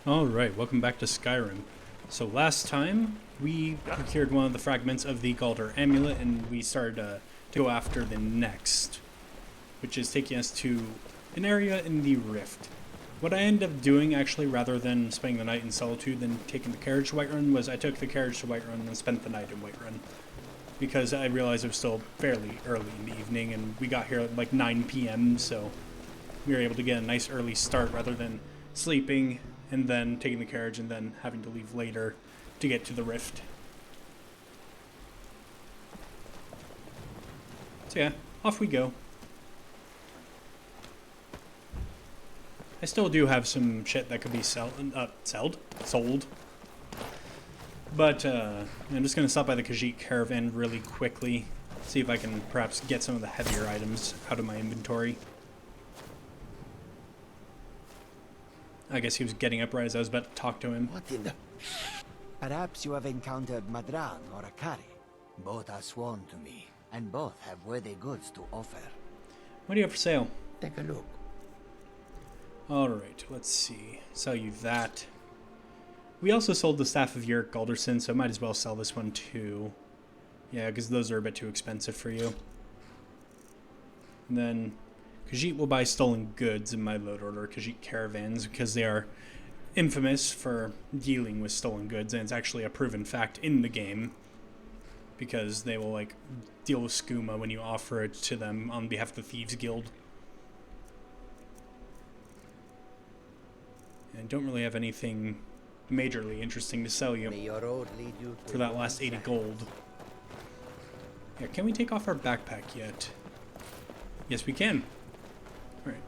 Alright, welcome back to Skyrim. So last time, we procured one of the fragments of the Galder Amulet, and we started to go after the next, which is taking us to an area in the Rift. What I ended up doing, actually, rather than spending the night in Solitude and taking the carriage to Whiterun, was I took the carriage to Whiterun and spent the night in Whiterun. Because I realized it was still fairly early in the evening, and we got here at like 9 p.m., so we were able to get a nice early start rather than sleeping and then taking the carriage and then having to leave later to get to the Rift. So yeah, off we go. I still do have some shit that could be sold. But I'm just going to stop by the Khajiit caravan really quickly, see if I can perhaps get some of the heavier items out of my inventory. I guess he was getting up right as I was about to talk to him. What in the... Perhaps you have encountered Madran or Akari. Both are sworn to me, and both have worthy goods to offer. What do you have for sale? Take a look. Alright, let's see. Sell you that. We also sold the Staff of Yurick Galderson, so I might as well sell this one too. Yeah, because those are a bit too expensive for you. And then Khajiit will buy stolen goods in my load order, Khajiit caravans, because they are infamous for dealing with stolen goods, and it's actually a proven fact in the game. Because they will, like, deal with skooma when you offer it to them on behalf of the Thieves Guild. And don't really have anything majorly interesting to sell you for that last 80 gold. Yeah, can we take off our backpack yet? Yes, we can. Alright.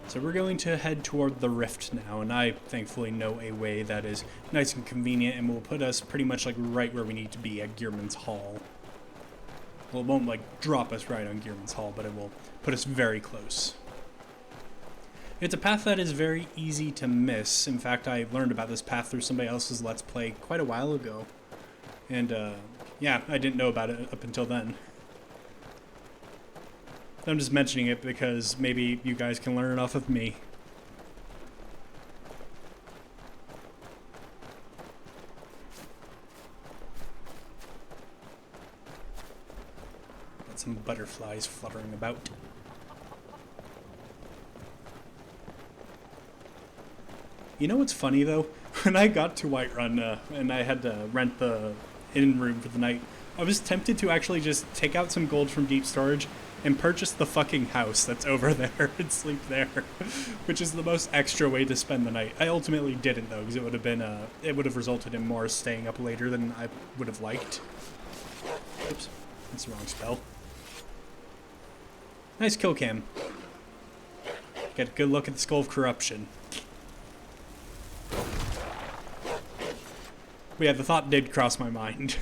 So we're going to head toward the Rift now, and I thankfully know a way that is nice and convenient and will put us pretty much like right where we need to be at Gearman's Hall. Well, it won't like drop us right on Gearman's Hall, but it will put us very close. It's a path that is very easy to miss. In fact, I learned about this path through somebody else's Let's Play quite a while ago. And, yeah, I didn't know about it up until then. I'm just mentioning it because maybe you guys can learn it off of me. Got some butterflies fluttering about. You know what's funny, though? When I got to Whiterun and I had to rent the inn room for the night, I was tempted to actually just take out some gold from deep storage and purchase the fucking house that's over there and sleep there, which is the most extra way to spend the night. I ultimately didn't, though, because it would have been it would have resulted in more staying up later than I would have liked. Oops, that's the wrong spell. Nice kill cam. Get a good look at the Skull of Corruption. But yeah, the thought did cross my mind.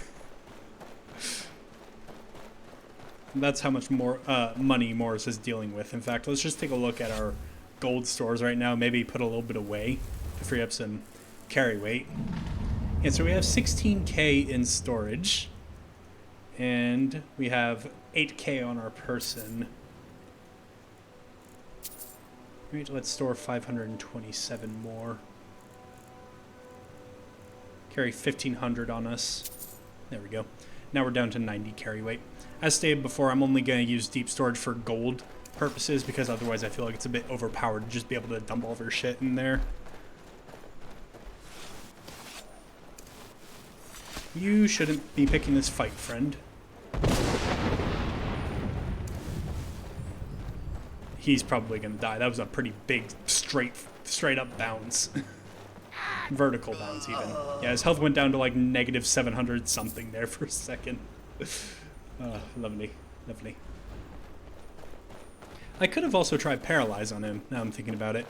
That's how much more money Morris is dealing with. In fact, let's just take a look at our gold stores right now. Maybe put a little bit away to free up some carry weight. Yeah, so we have 16k in storage. And we have 8k on our person. Right, let's store 527 more. Carry 1,500 on us. There we go. Now we're down to 90 carry weight. As stated before, I'm only going to use deep storage for gold purposes because otherwise I feel like it's a bit overpowered to just be able to dump all of our shit in there. You shouldn't be picking this fight, friend. He's probably going to die. That was a pretty big, straight up bounce. Vertical bounce, even. Yeah, his health went down to like negative 700 something there for a second. Lovely. Lovely. I could have also tried Paralyze on him, now I'm thinking about it.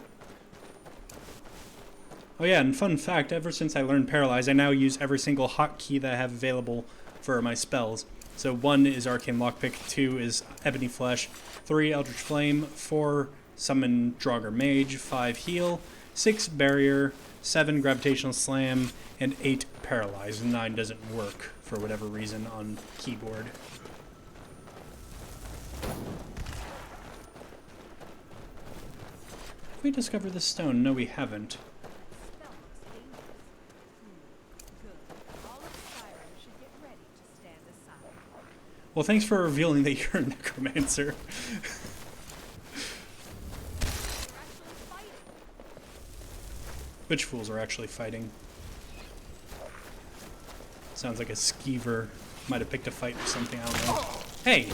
Oh yeah, and fun fact, ever since I learned Paralyze, I now use every single hotkey that I have available for my spells. So 1 is Arcane Lockpick, 2 is Ebony Flesh, 3 Eldritch Flame, 4 Summon Draugr Mage, 5 Heal, 6 Barrier, 7 Gravitational Slam, and 8 Paralyze. 9 doesn't work for whatever reason on keyboard. Have we discovered this stone? No, we haven't. Well, thanks for revealing that you're a necromancer. Which fools are actually fighting? Sounds like a skeever might have picked a fight or something, I don't know. Hey!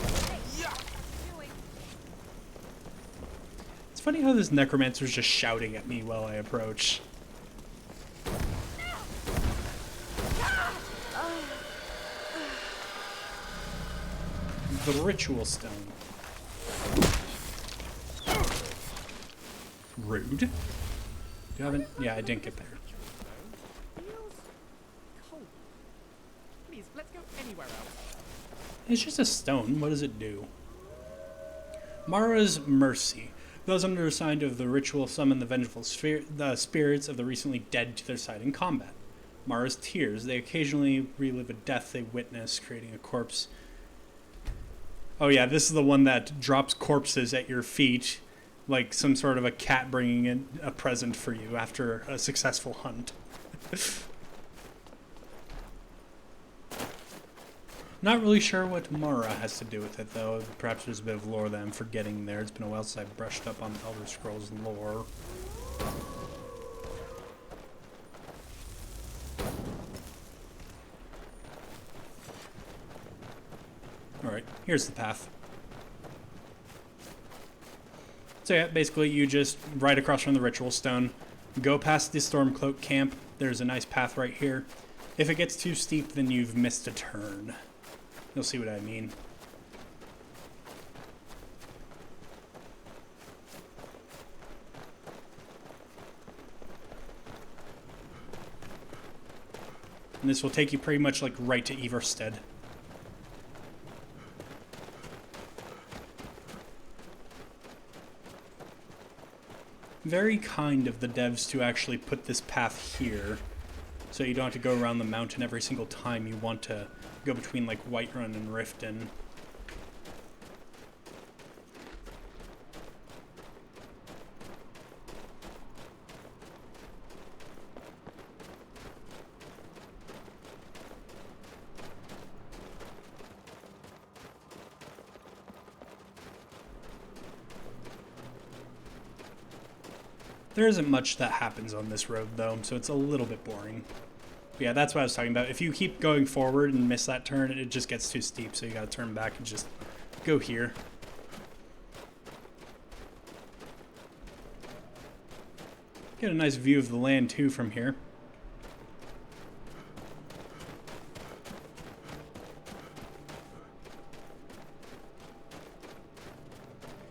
It's funny how this necromancer's just shouting at me while I approach. The ritual stone. Rude. Do you have it? Yeah, I didn't get there. Please, let's go anywhere else. It's just a stone. What does it do? Mara's Mercy. Those under assigned of the ritual summon the vengeful spirits of the recently dead to their side in combat. Mara's Tears. They occasionally relive a death they witness, creating a corpse. Oh yeah, this is the one that drops corpses at your feet, like some sort of a cat bringing in a present for you after a successful hunt. Not really sure what Mara has to do with it, though. Perhaps there's a bit of lore that I'm forgetting there. It's been a while since I've brushed up on Elder Scrolls lore. Alright, here's the path. So yeah, basically you just right across from the ritual stone, go past the Stormcloak camp. There's a nice path right here. If it gets too steep, then you've missed a turn. You'll see what I mean. And this will take you pretty much like right to Everstead. Very kind of the devs to actually put this path here, so you don't have to go around the mountain every single time you want to go between like Whiterun and Riften. There isn't much that happens on this road, though, so it's a little bit boring. But yeah, that's what I was talking about. If you keep going forward and miss that turn, it just gets too steep, so you gotta turn back and just go here. Get a nice view of the land, too, from here.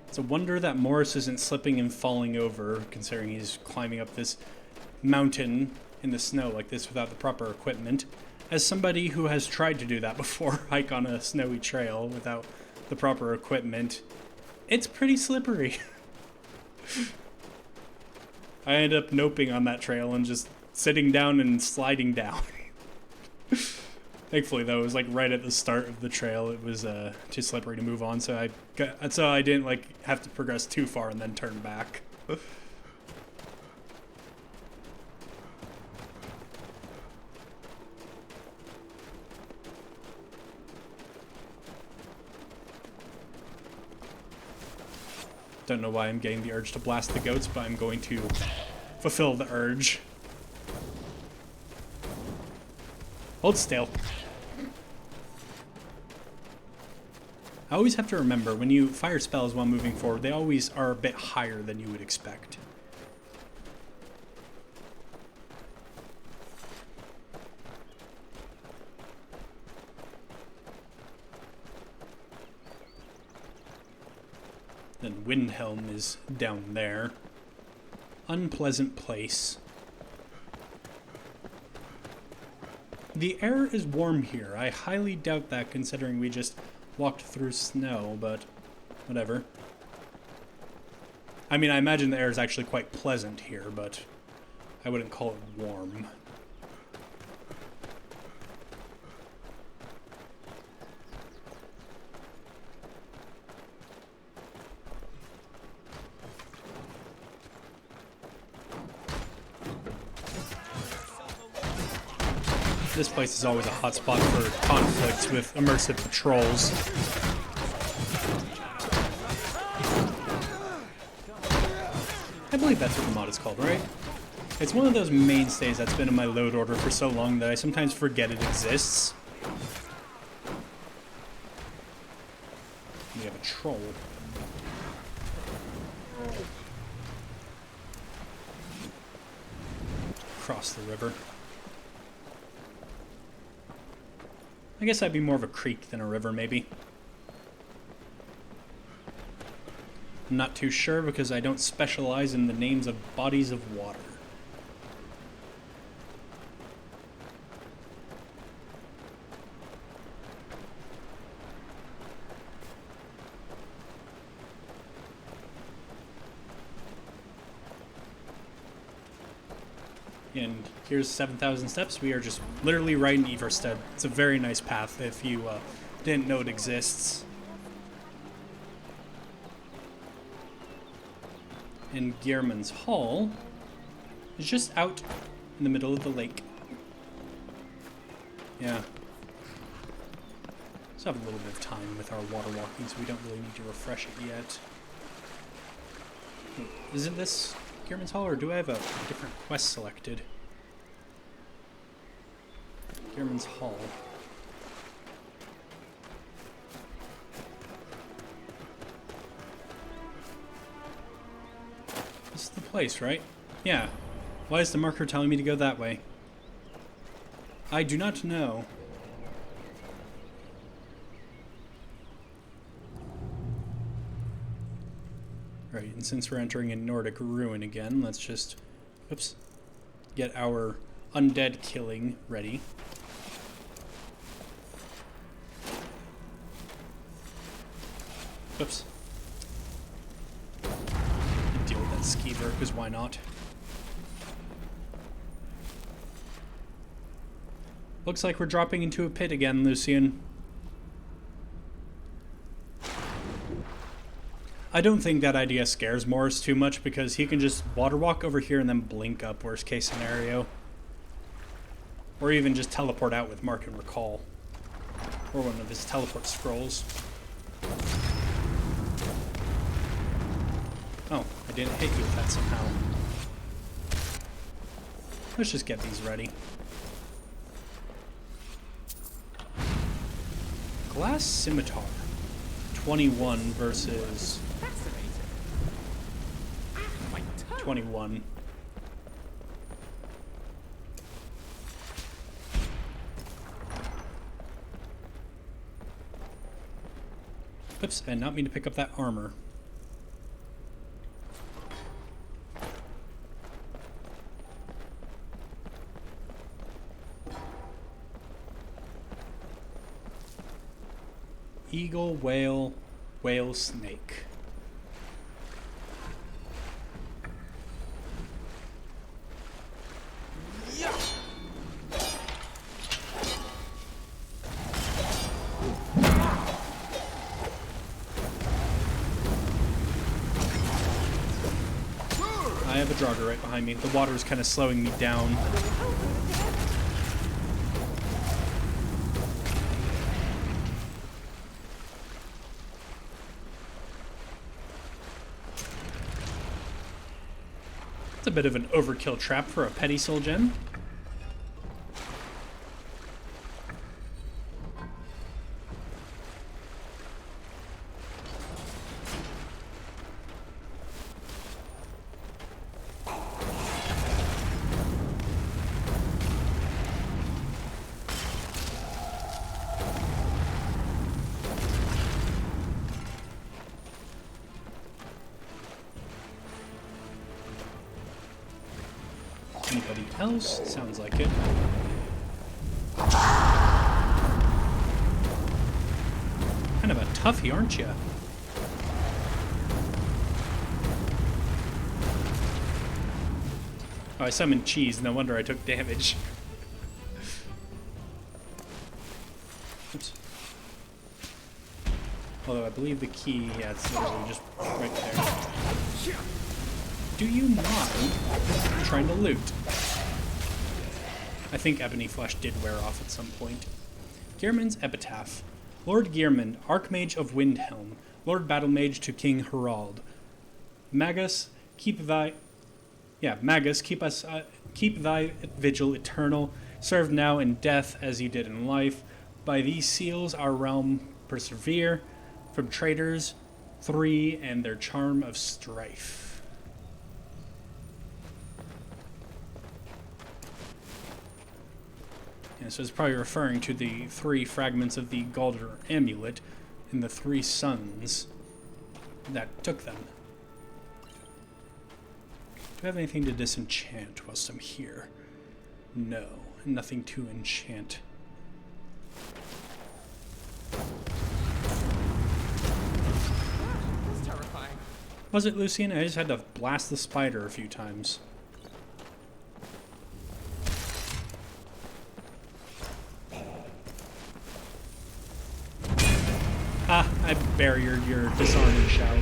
It's a wonder that Morris isn't slipping and falling over, considering he's climbing up this mountain in the snow like this without the proper equipment. As somebody who has tried to do that before, hike on a snowy trail without the proper equipment, it's pretty slippery. I ended up noping on that trail and just sitting down and sliding down. Thankfully, though, it was like right at the start of the trail. It was too slippery to move on, so I didn't like have to progress too far and then turn back. Don't know why I'm getting the urge to blast the goats, but I'm going to fulfill the urge. Hold still. I always have to remember, when you fire spells while moving forward, they always are a bit higher than you would expect. Then Windhelm is down there. Unpleasant place. The air is warm here. I highly doubt that, considering we just walked through snow, but whatever. I mean, I imagine the air is actually quite pleasant here, but I wouldn't call it warm. This place is always a hotspot for conflicts with immersive patrols. I believe that's what the mod is called, right? It's one of those mainstays that's been in my load order for so long that I sometimes forget it exists. We have a troll. Across the river. I guess that'd be more of a creek than a river, maybe. I'm not too sure because I don't specialize in the names of bodies of water. And here's 7,000 steps. We are just literally right in Everstead. It's a very nice path if you didn't know it exists. And Gehrman's Hall is just out in the middle of the lake. Yeah. Still have a little bit of time with our water walking, so we don't really need to refresh it yet. Isn't this Gehrman's Hall, or do I have a different quest selected? Gehrman's Hall. This is the place, right? Yeah. Why is the marker telling me to go that way? I do not know. Right, and since we're entering a Nordic ruin again, let's just, oops, get our undead killing ready. Oops. Deal with that skeever, because why not? Looks like we're dropping into a pit again, Lucian. I don't think that idea scares Morris too much because he can just water walk over here and then blink up, worst case scenario. Or even just teleport out with Mark and Recall. Or one of his teleport scrolls. Oh, I didn't hit you with that somehow. Let's just get these ready. Glass Scimitar. 21 versus 21. Oops, and not mean to pick up that armor. Eagle, whale, whale, snake. Yeah. I have a Draugr right behind me. The water is kind of slowing me down. It's a bit of an overkill trap for a petty soul gem. Anybody else? Sounds like it. Kind of a toughie, aren't you? Oh, I summoned cheese. No wonder I took damage. Oops. Although I believe the key, yeah, it's literally just right there. Do you mind trying to loot? I think Ebony Flesh did wear off at some point. Geirmund's Epitaph. Lord Geirmund, Archmage of Windhelm, Lord Battlemage to King Harald. Magus, keep thy vigil eternal. Serve now in death as you did in life. By these seals our realm persevere. From traitors, 3 and their charm of strife. Yeah, so it's probably referring to the 3 fragments of the Galder amulet and the 3 sons that took them. Do I have anything to disenchant whilst I'm here? No, nothing to enchant. That's terrifying. Was it, Lucian? I just had to blast the spider a few times. Ah, I barriered your disarming shout.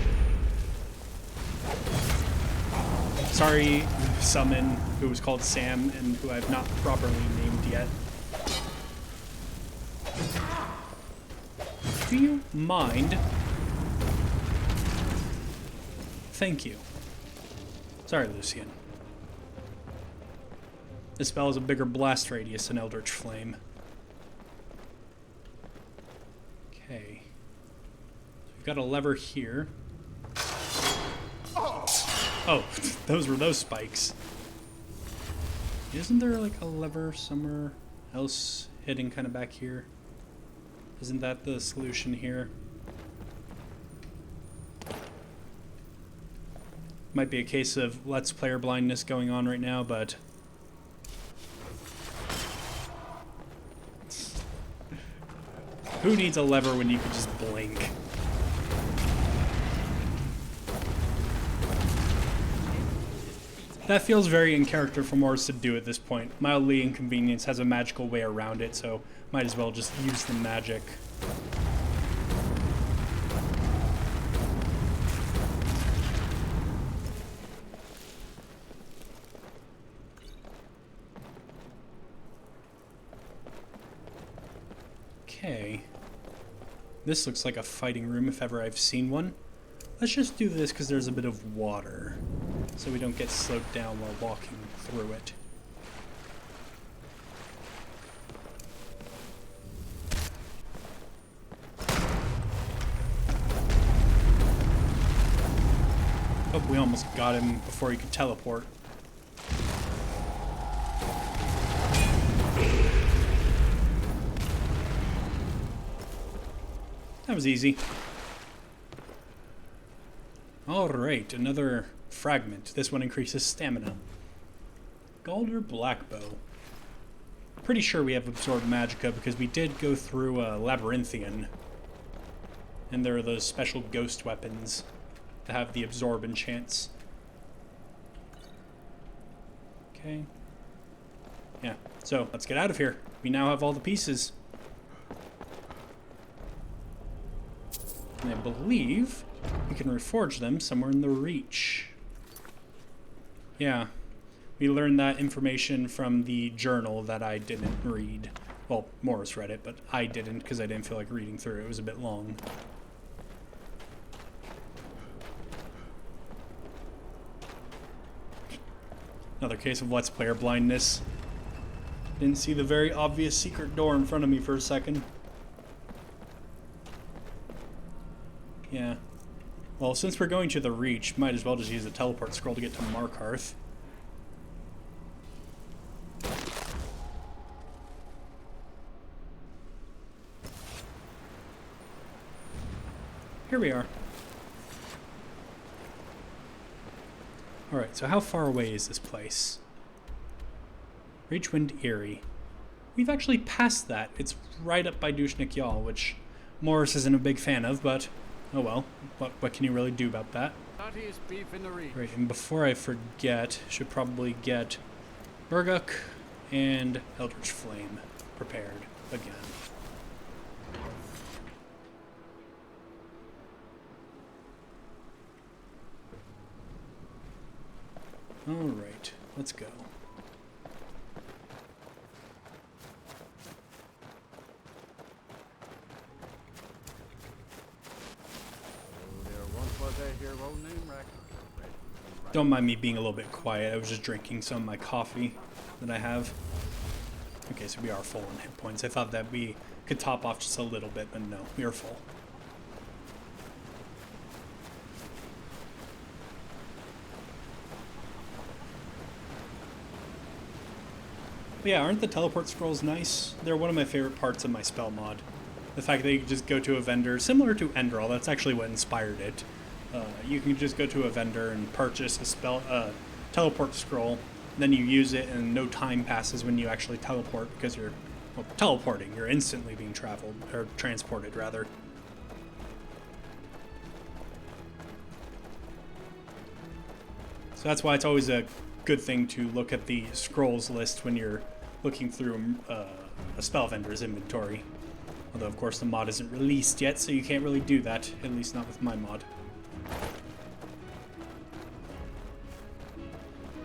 Sorry, summon, who was called Sam and who I've not properly named yet. Do you mind? Thank you. Sorry, Lucian. This spell has a bigger blast radius than Eldritch Flame. Okay. We've got a lever here. Oh, those were those spikes. Isn't there like a lever somewhere else hidden kind of back here? Isn't that the solution here? Might be a case of Let's Player blindness going on right now, but... who needs a lever when you can just blink? That feels very in character for Morris to do at this point. Mildly Inconvenience has a magical way around it, so might as well just use the magic. Okay. This looks like a fighting room if ever I've seen one. Let's just do this because there's a bit of water, so we don't get slowed down while walking through it. Oh, we almost got him before he could teleport. That was easy. Alright, another fragment. This one increases stamina. Galder Blackbow. Pretty sure we have Absorbed Magicka because we did go through a Labyrinthian. And there are those special ghost weapons that have the Absorb enchants. Okay. Yeah, so let's get out of here. We now have all the pieces. And I believe we can reforge them somewhere in the Reach. Yeah, we learned that information from the journal that I didn't read. Well, Morris read it, but I didn't because I didn't feel like reading through it. It was a bit long. Another case of Let's Player blindness. Didn't see the very obvious secret door in front of me for a second. Yeah. Well, since we're going to the Reach, might as well just use the teleport scroll to get to Markarth. Here we are. Alright, so how far away is this place? Reachwind Eyrie. We've actually passed that. It's right up by Dushnik Yal, which Morris isn't a big fan of, but oh well. What can you really do about that? Beef in the Reach. Right, and before I forget, should probably get Burguk and Eldritch Flame prepared again. Alright, let's go. Don't mind me being a little bit quiet. I was just drinking some of my coffee that I have. Okay, so we are full on hit points. I thought that we could top off just a little bit, but no, we are full. But yeah, aren't the teleport scrolls nice? They're one of my favorite parts of my spell mod. The fact that you can just go to a vendor, similar to Enderal, that's actually what inspired it. You can just go to a vendor and purchase a teleport scroll, then you use it and no time passes when you actually teleport because you're, well, teleporting. You're instantly being traveled, or transported rather. So that's why it's always a good thing to look at the scrolls list when you're looking through a spell vendor's inventory. Although, of course, the mod isn't released yet, so you can't really do that, at least not with my mod.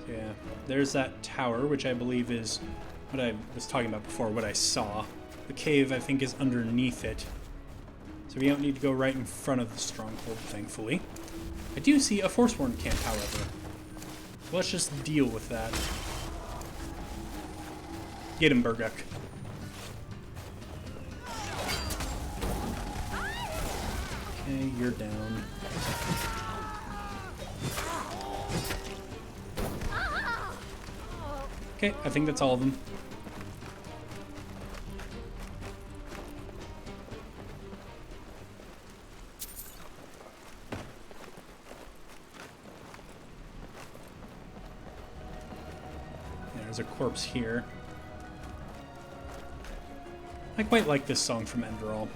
Yeah, there's that tower, which I believe is what I was talking about before, what I saw. The cave, I think, is underneath it. So we don't need to go right in front of the stronghold, thankfully. I do see a Forsworn camp, however. Let's just deal with that. Get him, Burguk. Okay, you're down. Okay, I think that's all of them. There's a corpse here. I quite like this song from Enderal.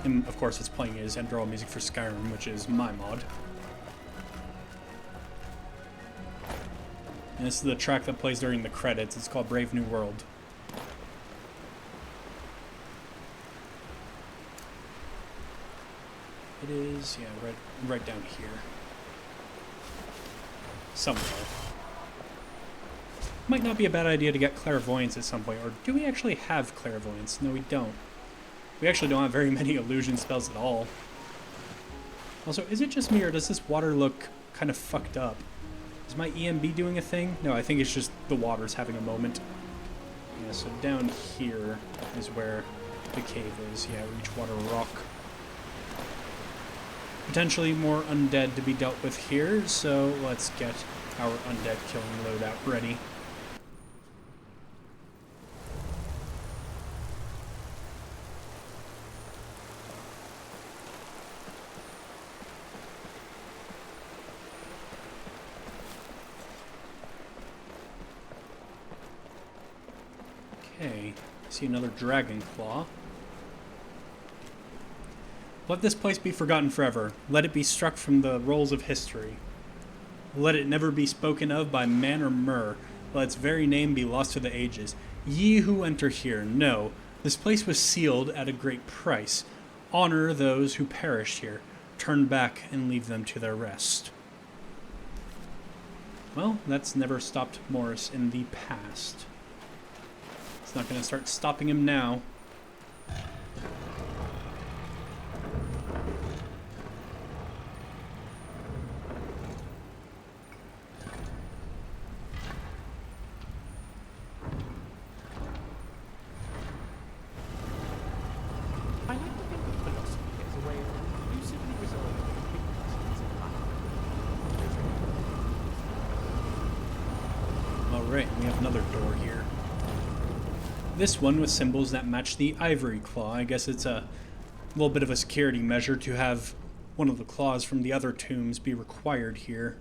And of course it's playing as Enderal music for Skyrim, which is my mod. And this is the track that plays during the credits. It's called Brave New World. It is, yeah, right down here. Somewhere. Might not be a bad idea to get clairvoyance at some point. Or do we actually have clairvoyance? No, we don't. We actually don't have very many illusion spells at all. Also, is it just me or does this water look kind of fucked up? Is my EMB doing a thing? No, I think it's just the water's having a moment. Yeah, so down here is where the cave is. Yeah, Reachwater Rock. Potentially more undead to be dealt with here, so let's get our undead killing loadout ready. Okay, see another dragon claw. Let this place be forgotten forever. Let it be struck from the rolls of history. Let it never be spoken of by man or mer. Let its very name be lost to the ages. Ye who enter here, know, this place was sealed at a great price. Honor those who perished here. Turn back and leave them to their rest. Well, that's never stopped Morris in the past. It's not going to start stopping him now. I like to think of philosophy as a way of conclusively resolving big questions in life. Alright, we have another door here. This one with symbols that match the ivory claw. I guess it's a little bit of a security measure to have one of the claws from the other tombs be required here.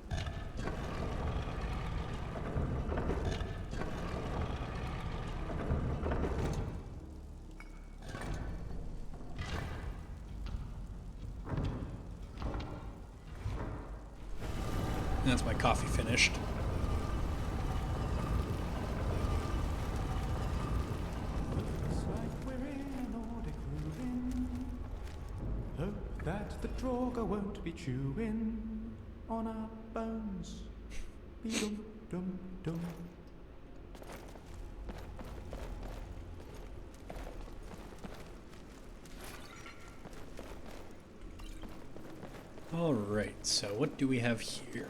That's my coffee finished. Looks like we're in a Nordic ruin. Hope that the Draugr won't be chewing on our bones. Be-dum-dum-dum. Alright, so what do we have here?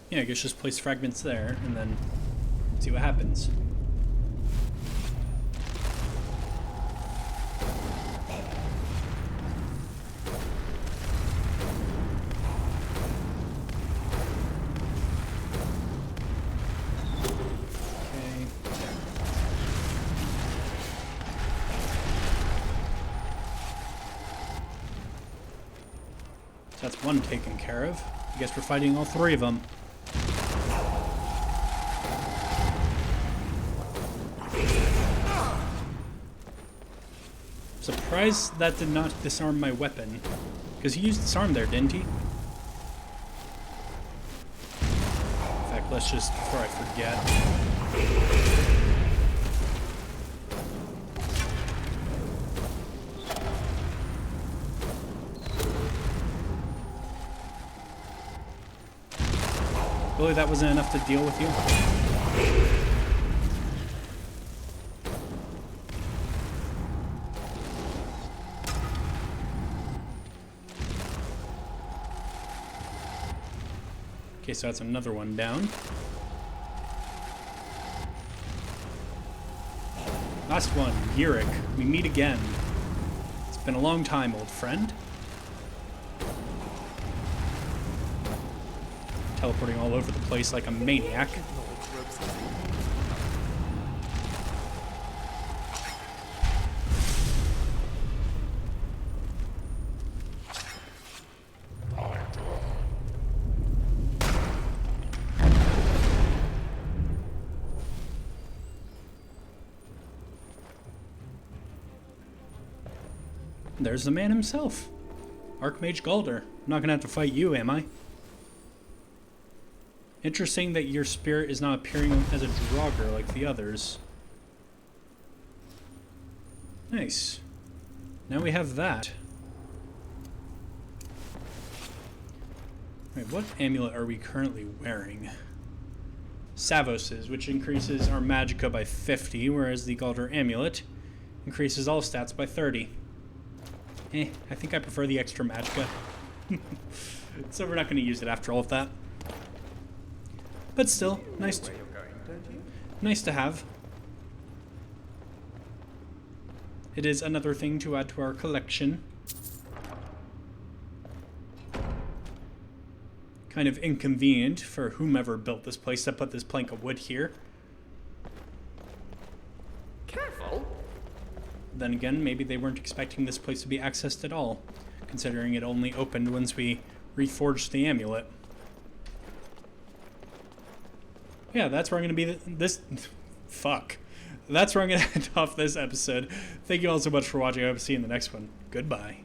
Yeah, I guess just place fragments there and then see what happens. That's one taken care of. I guess we're fighting all three of them. Surprised that did not disarm my weapon. Because he used disarm there, didn't he? In fact, let's just, before I forget... Really, that wasn't enough to deal with you? Okay, so that's another one down. Last one, Yurik. We meet again. It's been a long time, old friend. Teleporting all over the place like a maniac. There's the man himself. Archmage Galder. I'm not gonna have to fight you, am I? Interesting that your spirit is not appearing as a Draugr like the others. Nice. Now we have that. Wait, what amulet are we currently wearing? Savos's, which increases our magicka by 50, whereas the Galder amulet increases all stats by 30. I think I prefer the extra magicka. So we're not going to use it after all of that. But still, nice to have. It is another thing to add to our collection. Kind of inconvenient for whomever built this place to put this plank of wood here. Careful! Then again, maybe they weren't expecting this place to be accessed at all, considering it only opened once we reforged the amulet. Yeah, that's where I'm going to be fuck. That's where I'm going to end off this episode. Thank you all so much for watching. I hope to see you in the next one. Goodbye.